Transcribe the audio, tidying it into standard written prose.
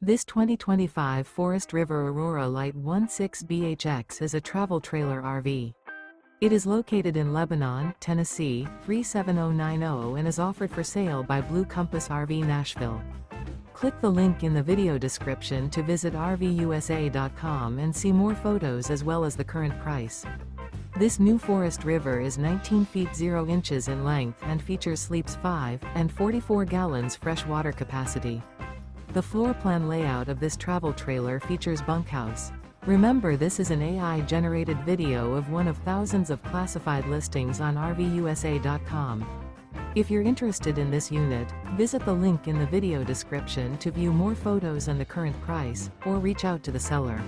This 2025 Forest River Aurora Light 16BHX is a travel trailer RV. It is located in Lebanon, Tennessee, 37090 and is offered for sale by Blue Compass RV Nashville. Click the link in the video description to visit RVUSA.com and see more photos as well as the current price. This new Forest River is 19 feet 0 inches in length and features sleeps 5 and 44 gallons fresh water capacity. The floor plan layout of this travel trailer features bunkhouse. Remember, this is an AI-generated video of one of thousands of classified listings on RVUSA.com. If you're interested in this unit, visit the link in the video description to view more photos and the current price, or reach out to the seller.